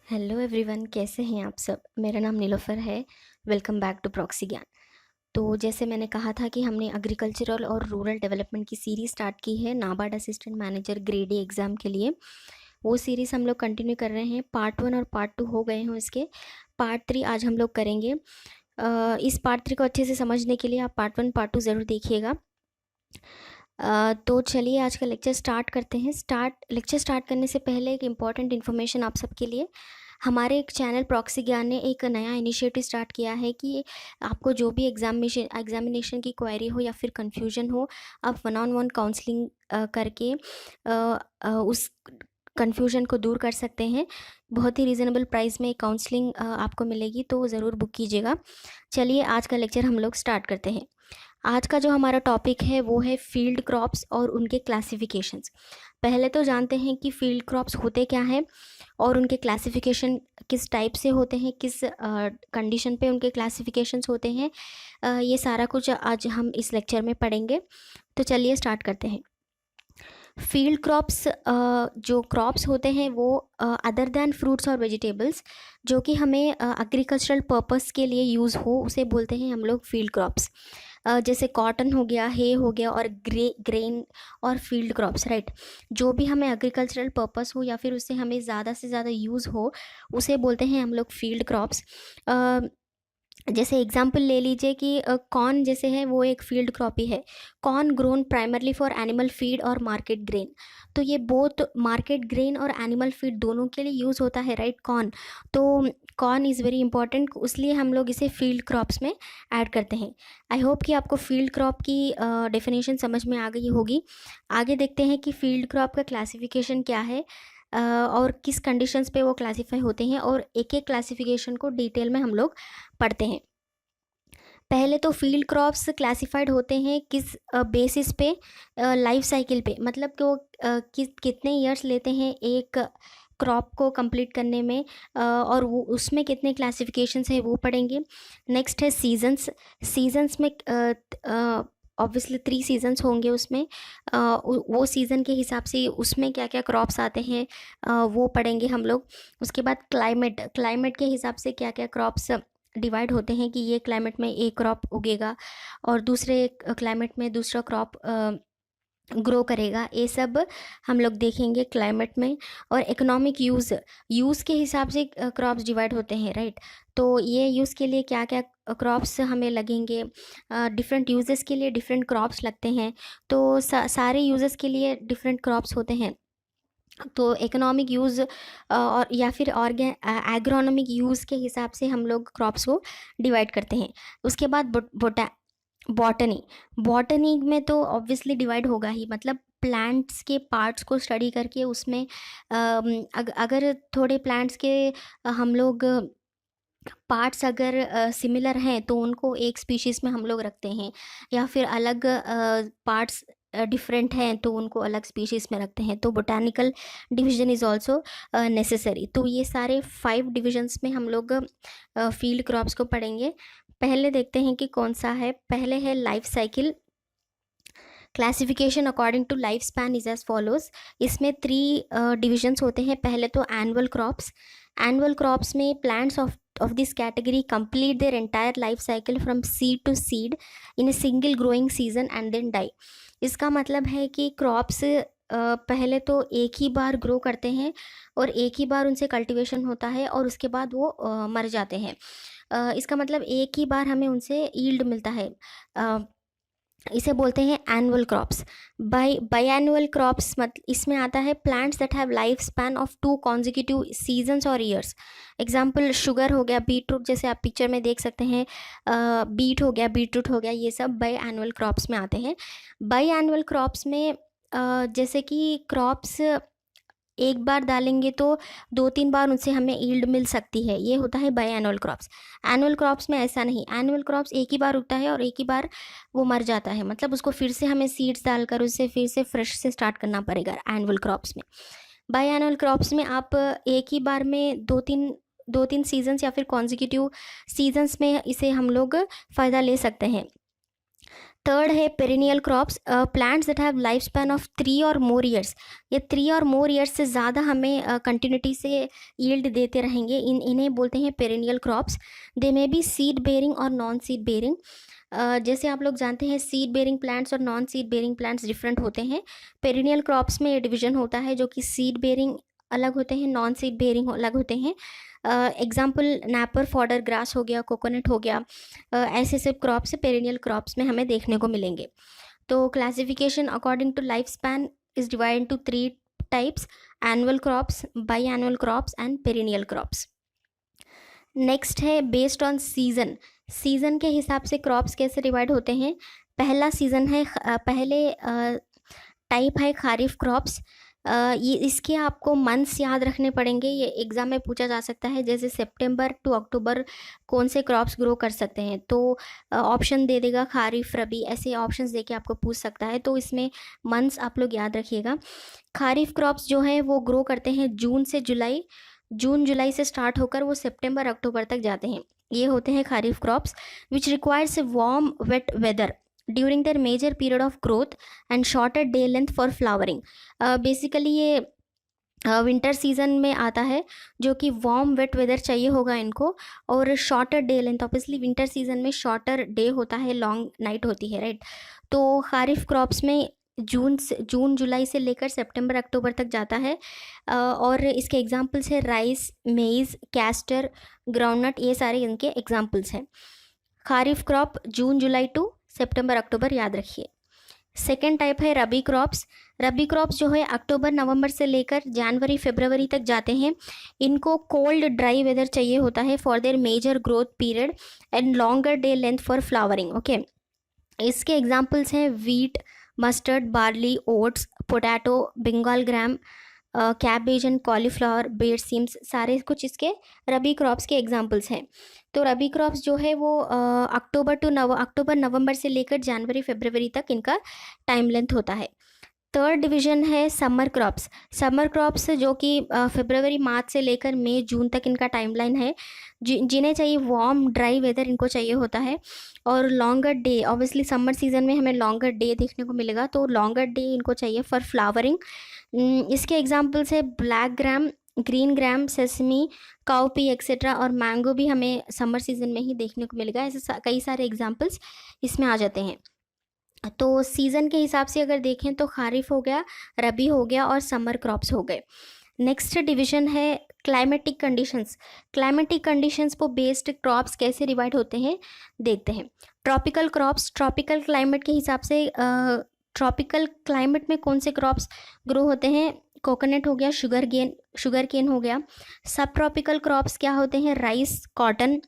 Hello everyone, कैसे हैं आप सब। मेरा नाम नीलोफ़र है। वेलकम बैक टू प्रॉक्सी ज्ञान। तो जैसे मैंने कहा था कि हमने एग्रीकल्चरल और रूरल डेवलपमेंट की सीरीज़ स्टार्ट की है NABARD assistant manager grade A exam के लिए। वो सीरीज़ हम लोग कंटिन्यू कर रहे हैं। पार्ट 1 और पार्ट 2 हो गए हैं इसके। पार्ट 3 आज हम लोग करेंगे। इस पार्ट 3 को अच्छे से समझने के लिए आप पार्ट 1 पार्ट 2 ज़रूर देखिएगा। तो चलिए आज का लेक्चर स्टार्ट करते हैं। लेक्चर स्टार्ट करने से पहले एक इम्पॉर्टेंट इन्फॉर्मेशन आप सबके लिए। हमारे एक चैनल प्रॉक्सी ज्ञान ने एक नया इनिशिएटिव स्टार्ट किया है कि आपको जो भी एग्जामिनेशन की क्वेरी हो या फिर कन्फ्यूजन हो, आप वन ऑन वन काउंसलिंग करके उस कन्फ्यूजन को दूर कर सकते हैं। बहुत ही रीज़नेबल प्राइस में काउंसलिंग आपको मिलेगी, तो ज़रूर बुक कीजिएगा। चलिए आज का लेक्चर हम लोग स्टार्ट करते हैं। आज का जो हमारा टॉपिक है वो है फील्ड क्रॉप्स और उनके क्लासिफिकेशंस। पहले तो जानते हैं कि फील्ड क्रॉप्स होते क्या हैं और उनके क्लासिफिकेशन किस टाइप से होते हैं, किस कंडीशन पे उनके क्लासिफिकेशंस होते हैं। ये सारा कुछ आज हम इस लेक्चर में पढ़ेंगे। तो चलिए स्टार्ट करते हैं। फील्ड क्रॉप्स जो क्रॉप्स होते हैं वो अदर दैन फ्रूट्स और वेजिटेबल्स, जो कि हमें एग्रीकल्चरल पर्पस के लिए यूज़ हो, उसे बोलते हैं हम लोग फील्ड क्रॉप्स। जैसे कॉटन हो गया, हे हो गया और ग्रेन और फील्ड क्रॉप्स, राइट। जो भी हमें एग्रीकल्चरल पर्पस हो या फिर उससे हमें ज़्यादा से ज़्यादा यूज़ हो, उसे बोलते हैं हम लोग फील्ड क्रॉप्स। जैसे एग्जांपल ले लीजिए कि कॉर्न जैसे है वो एक फील्ड क्रॉप ही है। Corn grown primarily for animal feed और मार्केट ग्रेन। तो ये बोथ मार्केट ग्रेन और एनिमल फीड दोनों के लिए यूज़ होता है, राइट, कॉर्न। तो कॉर्न इज़ वेरी इंपॉर्टेंट, इसलिए हम लोग इसे फील्ड क्रॉप्स में ऐड करते हैं। आई होप कि आपको फील्ड क्रॉप की डेफिनेशन समझ में आ गई होगी। आगे देखते हैं कि फील्ड क्रॉप का क्लासिफिकेशन क्या है और किस कंडीशंस पे वो क्लासिफाई होते हैं, और एक एक क्लासिफिकेशन को डिटेल में हम लोग पढ़ते हैं। पहले तो फील्ड क्रॉप्स क्लासिफाइड होते हैं किस बेसिस पे, लाइफ साइकिल पे, मतलब कि वो कितने ईयर्स लेते हैं एक क्रॉप को कंप्लीट करने में, और वो उसमें कितने क्लासिफिकेशंस है वो पढ़ेंगे। नेक्स्ट है सीजन्स। सीजन्स में ऑब्वियसली 3 सीजन्स होंगे उसमें। वो सीज़न के हिसाब से उसमें क्या क्या क्रॉप्स आते हैं वो पढ़ेंगे हम लोग। उसके बाद क्लाइमेट के हिसाब से क्या क्या क्रॉप्स डिवाइड होते हैं कि ये क्लाइमेट में एक क्रॉप उगेगा और दूसरे क्लाइमेट में दूसरा क्रॉप ग्रो करेगा। ये सब हम लोग देखेंगे क्लाइमेट में। और इकोनॉमिक यूज़ के हिसाब से क्रॉप्स डिवाइड होते हैं, राइट। तो ये यूज़ के लिए क्या क्या क्रॉप्स हमें लगेंगे, डिफरेंट यूजेस के लिए डिफरेंट क्रॉप्स लगते हैं। तो सारे यूजेस के लिए डिफरेंट क्रॉप्स होते हैं। तो इकोनॉमिक यूज़ और या फिर एग्रोनॉमिक यूज़ के हिसाब से हम लोग क्रॉप्स को डिवाइड करते हैं। उसके बाद बॉटनी। बॉटनी में तो ऑब्वियसली डिवाइड होगा ही, मतलब प्लांट्स के पार्ट्स को स्टडी करके उसमें अगर थोड़े प्लांट्स के हम लोग पार्ट्स अगर सिमिलर हैं तो उनको एक स्पीशीज़ में हम लोग रखते हैं, या फिर अलग पार्ट्स डिफरेंट हैं तो उनको अलग स्पीशीज़ में रखते हैं। तो botanical division is also necessary. तो ये सारे 5 डिविजन्स में हम लोग फील्ड क्रॉप्स को पढ़ेंगे। पहले देखते हैं कि कौन सा है। पहले है life cycle. Classification according to life span is as follows. इसमें 3 डिविजन्स होते हैं। पहले तो एनुअल क्रॉप्स। एनुअल क्रॉप्स में plants of this category complete their entire life cycle from seed to seed in a single growing season and then die। इसका मतलब है कि क्रॉप्स पहले तो एक ही बार ग्रो करते हैं और एक ही बार उनसे कल्टीवेशन होता है और उसके बाद वो मर जाते हैं। इसका मतलब एक ही बार हमें उनसे यील्ड मिलता है। इसे बोलते हैं एनुअल क्रॉप्स। बाईएनुअल क्रॉप्स इसमें आता है plants that have life span of 2 consecutive seasons और ईयर्स। एग्जाम्पल शुगर हो गया, बीटरूट जैसे आप पिक्चर में देख सकते हैं, बीट हो गया, बीटरूट हो गया, ये सब बाईएनुअल क्रॉप्स में आते हैं। बाईएनुअल क्रॉप्स में जैसे कि क्रॉप्स एक बार डालेंगे तो 2-3 बार उनसे हमें यील्ड मिल सकती है, ये होता है बाईएनुअल क्रॉप्स। एनुअल क्रॉप्स में ऐसा नहीं। एनुअल क्रॉप्स एक ही बार उगता है और एक ही बार वो मर जाता है, मतलब उसको फिर से हमें सीड्स डालकर उसे फिर से फ्रेश से स्टार्ट करना पड़ेगा एनुअल क्रॉप्स में। बाईएनुअल क्रॉप्स में आप एक ही बार में 2-3 सीजन्स या फिर कॉन्जिक्यूटिव सीजन्स में इसे हम लोग फ़ायदा ले सकते हैं। थर्ड है perennial crops, plants that have life span of 3 और more ईयर्स। ये 3 और more ईयर्स से ज़्यादा हमें कंटिन्यूटी से यील्ड देते रहेंगे, इन्हें बोलते हैं perennial crops. They may be seed bearing और नॉन सीड बेरिंग। जैसे आप लोग जानते हैं सीड बेरिंग प्लांट्स और non seed bearing plants different होते हैं। पेरिनियल क्रॉप्स में ये डिवीजन होता है, जो कि सीड बेरिंग अलग होते हैं, नॉन सीड बेरिंग अलग होते हैं। एग्जाम्पल नैपर फॉडर ग्रास हो गया, कोकोनट हो गया, ऐसे सब क्रॉप्स पेरिनियल क्रॉप्स में हमें देखने को मिलेंगे। तो classification according to life span is divide into 3 types: annual crops, biannual crops and perennial crops. Next है बेस्ड ऑन सीजन। सीजन के हिसाब से क्रॉप्स कैसे डिवाइड होते हैं। पहला सीजन है पहले टाइप है खारिफ क्रॉप्स। ये इसके आपको मंथ्स याद रखने पड़ेंगे, ये एग्ज़ाम में पूछा जा सकता है। जैसे सितंबर टू अक्टूबर कौन से क्रॉप्स ग्रो कर सकते हैं, तो ऑप्शन दे देगा खारिफ, रबी, ऐसे ऑप्शंस दे के आपको पूछ सकता है। तो इसमें मंथ्स आप लोग याद रखिएगा। खारिफ क्रॉप्स जो है वो ग्रो करते हैं जून से जुलाई, जून जुलाई से स्टार्ट होकर वो सितंबर अक्टूबर तक जाते हैं। ये होते हैं kharif crops which requires a warm wet weather during their major period of growth and shorter day length for flowering. Basically ये विंटर सीजन में आता है, जो कि वार्म वेट वेदर चाहिए होगा इनको, और shorter day length. Obviously winter season में शॉर्टर डे होता है, लॉन्ग नाइट होती है, राइट। तो खारिफ क्रॉप्स में जून जुलाई से लेकर सितंबर अक्टूबर तक जाता है। और इसके एग्जांपल्स है राइस, मेज़, कैस्टर, ग्राउंडनट, ये सारे इनके एग्जांपल्स हैं। खारिफ क्रॉप जून जुलाई टू सितंबर अक्टूबर याद रखिए। सेकेंड टाइप है रबी क्रॉप्स। रबी क्रॉप्स जो है अक्टूबर नवंबर से लेकर जनवरी फरवरी तक जाते हैं। इनको कोल्ड ड्राई वेदर चाहिए होता है for their major growth period and longer day length for flowering, okay. इसके एग्जांपल्स हैं wheat, mustard, barley, oats, potato, Bengal gram, cabbage and cauliflower, बेड सीम्स, सारे कुछ इसके रबी क्रॉप्स के एग्जांपल्स हैं। तो रबी क्रॉप्स जो है वो अक्टूबर नवंबर से लेकर जनवरी फरवरी तक इनका टाइम लेंथ होता है। थर्ड डिवीजन है समर क्रॉप्स। समर क्रॉप्स जो कि फरवरी मार्च से लेकर मई जून तक इनका टाइमलाइन है, जिन्हें चाहिए वार्म ड्राई वेदर इनको चाहिए होता है, और longer day. Obviously summer season में हमें लॉन्गर डे देखने को मिलेगा, तो लॉन्गर डे इनको चाहिए फॉर फ्लावरिंग। इसके एग्जांपल्स है black gram, green gram, sesame, cowpea etcetera, और मैंगो भी हमें समर सीजन में ही देखने को मिलेगा। ऐसे कई सारे एग्जांपल्स इसमें आ जाते हैं। तो सीज़न के हिसाब से अगर देखें तो खारिफ हो गया, रबी हो गया, और समर क्रॉप्स हो गए। नेक्स्ट डिवीजन है क्लाइमेटिक कंडीशंस। क्लाइमेटिक कंडीशंस पर बेस्ड क्रॉप्स कैसे डिवाइड होते हैं देखते हैं। ट्रॉपिकल क्रॉप्स, ट्रॉपिकल क्लाइमेट के हिसाब से ट्रॉपिकल क्लाइमेट में कौन से क्रॉप्स ग्रो होते हैं। कोकोनट हो गया, शुगर केन हो गया। सब ट्रॉपिकल क्रॉप्स क्या होते हैं, राइस, कॉटन।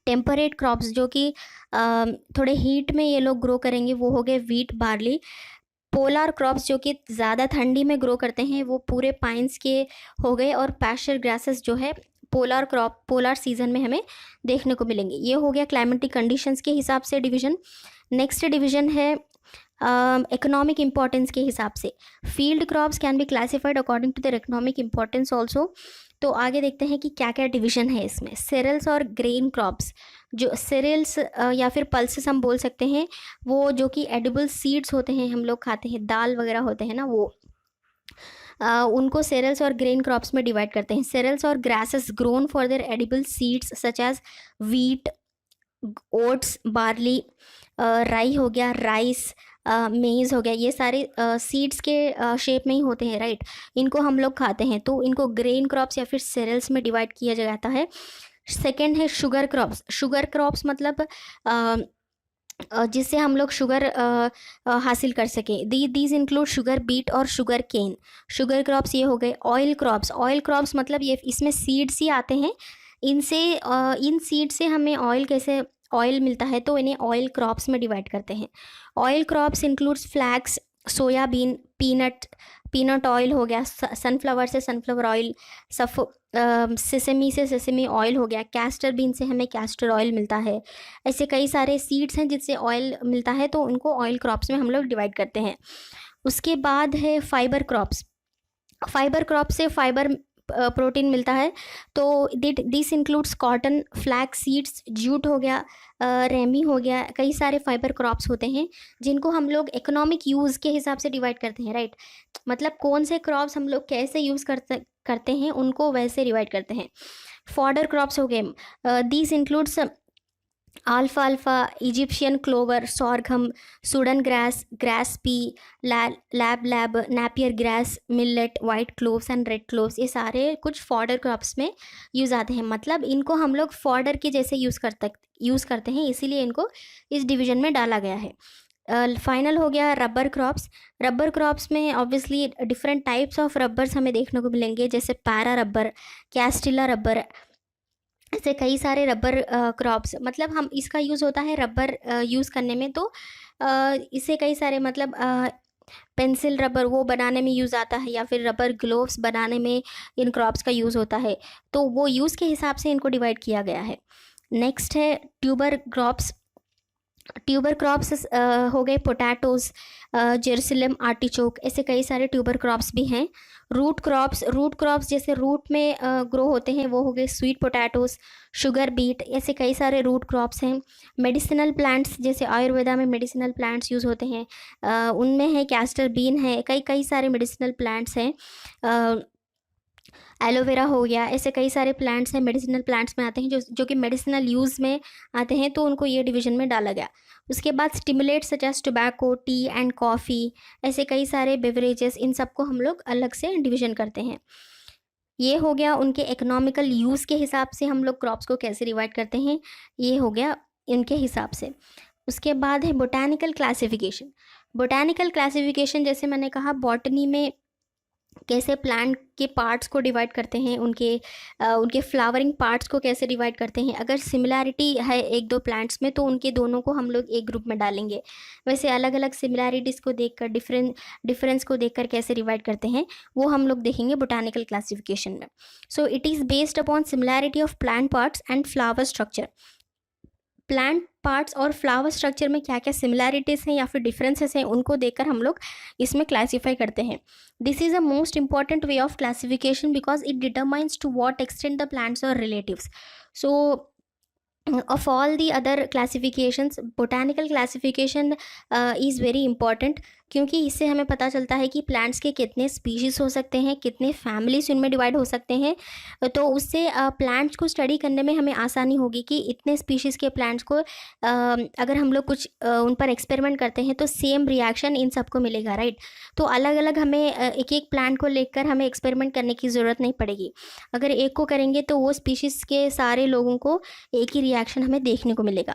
टेम्परेट क्रॉप्स जो कि थोड़े हीट में ये लोग ग्रो करेंगे, वो हो गए वीट, बार्ली। पोलर क्रॉप्स जो कि ज़्यादा ठंडी में ग्रो करते हैं, वो पूरे पाइन्स के हो गए। और पैस्चर ग्रासेस जो है पोलर क्रॉप पोलर सीजन में हमें देखने को मिलेंगे। ये हो गया क्लाइमेटिक कंडीशंस के हिसाब से डिवीजन। नेक्स्ट डिवीजन है इकोनॉमिक इम्पॉर्टेंस के हिसाब से। Field crops can be classified according to their economic importance also. तो आगे देखते हैं कि क्या क्या डिवीजन है इसमें। सेरेल्स और ग्रेन क्रॉप्स, जो सेरेल्स या फिर पल्सेस हम बोल सकते हैं, वो जो कि एडिबल सीड्स होते हैं, हम लोग खाते हैं, दाल वगैरह होते हैं ना, वो उनको सेरेल्स और ग्रेन क्रॉप्स में डिवाइड करते हैं। सेरेल्स और grasses grown for their edible seeds such as wheat, oats, barley, rye हो गया, राइस, मेज़ हो गया, ये सारे सीड्स के शेप में ही होते हैं, राइट। इनको हम लोग खाते हैं, तो इनको ग्रेन क्रॉप्स या फिर सेरेल्स में डिवाइड किया जाता है। सेकंड है शुगर क्रॉप्स। शुगर क्रॉप्स मतलब जिससे हम लोग शुगर हासिल कर सकें। दीज इंक्लूड शुगर बीट और शुगर केन। शुगर क्रॉप्स ये हो गए। ऑयल क्रॉप्स, ऑयल क्रॉप्स मतलब ये इसमें सीड्स ही आते हैं, इनसे इन सीड से हमें ऑयल मिलता है, तो इन्हें ऑयल क्रॉप्स में डिवाइड करते हैं। Oil crops includes flax, soybean, peanut oil हो गया, सनफ्लावर से सनफ्लावर ऑयल, सेसेमी से सेसेमी ऑयल हो गया, कैस्टर बीन से हमें कैस्टर ऑयल मिलता है। ऐसे कई सारे सीड्स हैं जिससे ऑयल मिलता है, तो उनको ऑयल क्रॉप्स में हम लोग डिवाइड करते हैं। उसके बाद है फाइबर क्रॉप्स। फाइबर क्रॉप से फाइबर प्रोटीन मिलता है। तो this includes cotton, flax seeds, jute हो गया, रेमी हो गया, कई सारे फाइबर क्रॉप्स होते हैं जिनको हम लोग इकोनॉमिक यूज़ के हिसाब से डिवाइड करते हैं, राइट। मतलब कौन से क्रॉप्स हम लोग कैसे यूज़ करते हैं उनको वैसे डिवाइड करते हैं। फॉडर क्रॉप्स हो गए, दिस इंक्लूड्स अल्फाल्फा, Egyptian clover, sorghum, Sudan grass, grass pea, lab, Napier grass, millet, white cloves and red cloves, ये सारे कुछ फॉडर क्रॉप्स में यूज़ आते हैं। मतलब इनको हम लोग फॉडर के जैसे यूज़ करते हैं, इसीलिए इनको इस डिवीज़न में डाला गया है। फाइनल हो गया रबर क्रॉप्स। रबर क्रॉप्स में obviously different types of rubbers हमें देखने को मिलेंगे, जैसे पैरा रबर, कैस्टिला रबर, ऐसे कई सारे रबर क्रॉप्स। मतलब हम इसका यूज़ होता है रबर यूज़ करने में, तो इससे कई सारे मतलब पेंसिल रबर वो बनाने में यूज़ आता है, या फिर रबर ग्लोव्स बनाने में इन क्रॉप्स का यूज़ होता है। तो वो यूज़ के हिसाब से इनको डिवाइड किया गया है। नेक्स्ट है ट्यूबर क्रॉप्स। ट्यूबर क्रॉप्स हो गए पोटैटोज़, जेरूसलम आर्टिचोक, ऐसे कई सारे ट्यूबर क्रॉप्स भी हैं। रूट क्रॉप्स जैसे रूट में ग्रो होते हैं वो हो गए स्वीट पोटैटोज़, शुगर बीट, ऐसे कई सारे रूट क्रॉप्स हैं। मेडिसिनल प्लांट्स जैसे आयुर्वेदा में मेडिसिनल प्लांट्स यूज़ होते हैं, उनमें है कैस्टर बीन है, कई सारे मेडिसिनल प्लांट्स हैं। एलोवेरा हो गया, ऐसे कई सारे प्लांट्स हैं मेडिसिनल प्लांट्स में आते हैं जो कि मेडिसिनल यूज़ में आते हैं, तो उनको ये डिवीज़न में डाला गया। उसके बाद stimulants such as tobacco, tea and coffee, ऐसे कई सारे बेवरेजेस, इन सबको हम लोग अलग से डिवीज़न करते हैं। ये हो गया उनके इकोनॉमिकल यूज़ के हिसाब से हम लोग क्रॉप्स को कैसे डिवाइड करते हैं, ये हो गया इनके हिसाब से। उसके बाद है बोटैनिकल क्लासिफिकेशन। बोटैनिकल क्लासिफिकेशन जैसे मैंने कहा, बॉटनी में कैसे प्लांट के पार्ट्स को डिवाइड करते हैं, उनके फ्लावरिंग पार्ट्स को कैसे डिवाइड करते हैं। अगर सिमिलैरिटी है एक दो प्लांट्स में तो उनके दोनों को हम लोग एक ग्रुप में डालेंगे। वैसे अलग अलग सिमिलैरिटीज़ को देखकर डिफरेंस को देखकर कैसे डिवाइड करते हैं वो हम लोग देखेंगे बोटैनिकल क्लासिफिकेशन में। So it is based upon similarity of plant parts and flower structure. Plant parts और फ्लावर स्ट्रक्चर में क्या क्या सिमिलैरिटीज़ हैं या फिर डिफरेंसेस हैं उनको देखकर हम लोग इसमें क्लासीफाई करते हैं। This is a most important way of classification because it determines to what extent the plants are relatives. So of all the other classifications, botanical classification is very important, क्योंकि इससे हमें पता चलता है कि प्लांट्स के कितने स्पीशीज़ हो सकते हैं, कितने फैमिलीज उनमें डिवाइड हो सकते हैं। तो उससे प्लांट्स को स्टडी करने में हमें आसानी होगी कि इतने स्पीशीज़ के प्लांट्स को अगर हम लोग कुछ उन पर एक्सपेरिमेंट करते हैं तो सेम रिएक्शन इन सबको मिलेगा, राइट। तो अलग अलग हमें एक एक प्लांट को लेकर हमें एक्सपेरिमेंट करने की ज़रूरत नहीं पड़ेगी। अगर एक को करेंगे तो वो स्पीशीज़ के सारे लोगों को एक ही रिएक्शन हमें देखने को मिलेगा।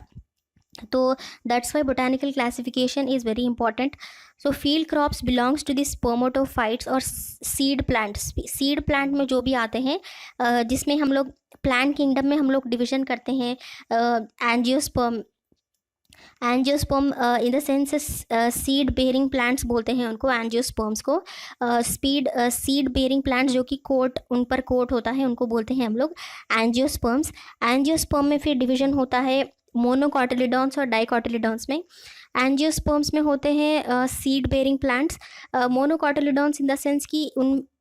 तो that's why botanical classification is very important. So field crops belongs to the spermatophytes और सीड प्लांट्स। सीड प्लांट में जो भी आते हैं जिसमें हम लोग प्लांट किंगडम में हम लोग डिवीज़न करते हैं angiosperm in the sense seed bearing plants बोलते हैं उनको, एंजियोस्पर्म्स को। सीड बेयरिंग प्लांट्स जो कि कोट उन पर कोट होता है उनको बोलते हैं हम लोग एंजियोस्पर्म्स। एंजियोस्पर्म में फिर डिवीज़न होता है मोनोकॉटिलिडॉन्स और डाइकॉटिलिडॉन्स में। एंजियोस्पर्म्स में होते हैं seed bearing plants. Monocotyledons in the sense कि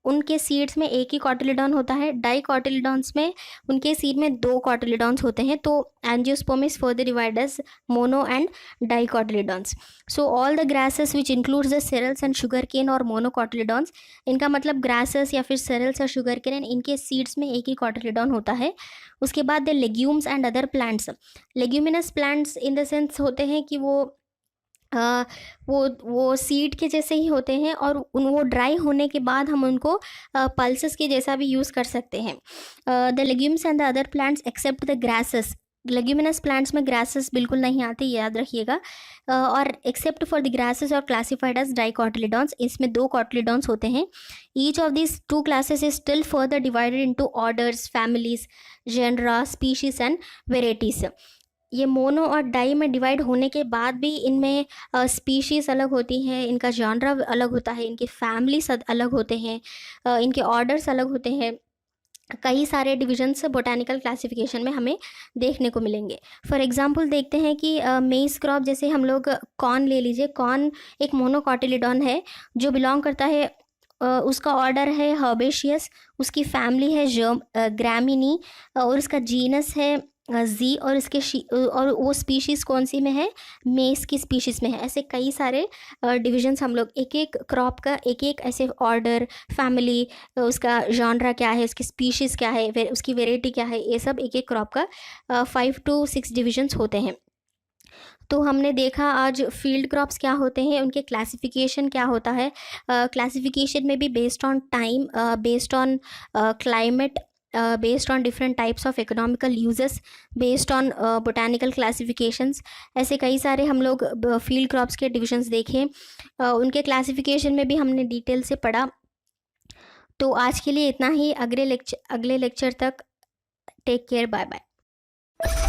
उनके सीड्स में एक ही कॉटिलिडॉन होता है। डाइकॉटिलिडॉन्स में उनके सीड में दो कॉटिलिडॉन्स होते हैं। तो angiosperm is further divided as mono and dicotyledons. So all the grasses which includes the cereals and sugar cane और मोनोकॉटिलिडॉन्स, इनका मतलब ग्रासेस या फिर सेरल्स और शुगर केन, इनके सीड्स में एक ही कॉटिलिडॉन होता है। उसके बाद the legumes and other plants. Leguminous plants in the sense होते हैं कि वो सीड के जैसे ही होते हैं और वो ड्राई होने के बाद हम उनको पल्सेस के जैसा भी यूज़ कर सकते हैं। The legumes and the other plants except the grasses. Leguminous plants में ग्रासेस बिल्कुल नहीं आते, याद रखिएगा। और एक्सेप्ट फॉर द ग्रासेस और क्लासिफाइड एज डाइकॉटिलिडॉन्स, इसमें दो कॉटिलिडॉन्स होते हैं। Each of this two classes is still further divided into orders, families, genera, species and varieties. ये मोनो और डाई में डिवाइड होने के बाद भी इनमें स्पीशीज़ अलग होती हैं, इनका जॉनरा अलग होता है, इनके फैमिलीज अलग होते हैं, इनके ऑर्डर्स अलग होते हैं। कई सारे डिविजन्स बोटैनिकल क्लासिफिकेशन में हमें देखने को मिलेंगे। फॉर एग्जांपल देखते हैं कि मेज़ क्रॉप, जैसे हम लोग कॉर्न ले लीजिए। कॉर्न एक मोनोकॉटिलिडॉन है जो बिलोंग करता है उसका ऑर्डर है हर्बेशियस, उसकी फैमिली है ग्रामिनी, और उसका जीनस है जी, और और वो स्पीशीज़ कौन सी में है, मेस की स्पीशीज़ में है। ऐसे कई सारे डिविजन्स हम लोग एक एक क्रॉप का एक एक ऐसे ऑर्डर, फैमिली, उसका जॉनरा क्या है, उसकी स्पीशीज़ क्या है, उसकी वेराइटी क्या है, ये सब एक एक क्रॉप का 5 to 6 डिविजन्स होते हैं। तो हमने देखा आज फील्ड क्रॉप्स क्या होते हैं, उनके क्लासिफिकेशन क्या होता है। क्लासिफिकेशन में भी based on time, based on climate, based on different types of economical uses, based on botanical classifications, ऐसे कई सारे हम लोग फील्ड क्रॉप्स के डिविजन्स देखें। उनके क्लासिफिकेशन में भी हमने डिटेल से पढ़ा। तो आज के लिए इतना ही। अगले लेक्चर तक टेक केयर, बाय बाय।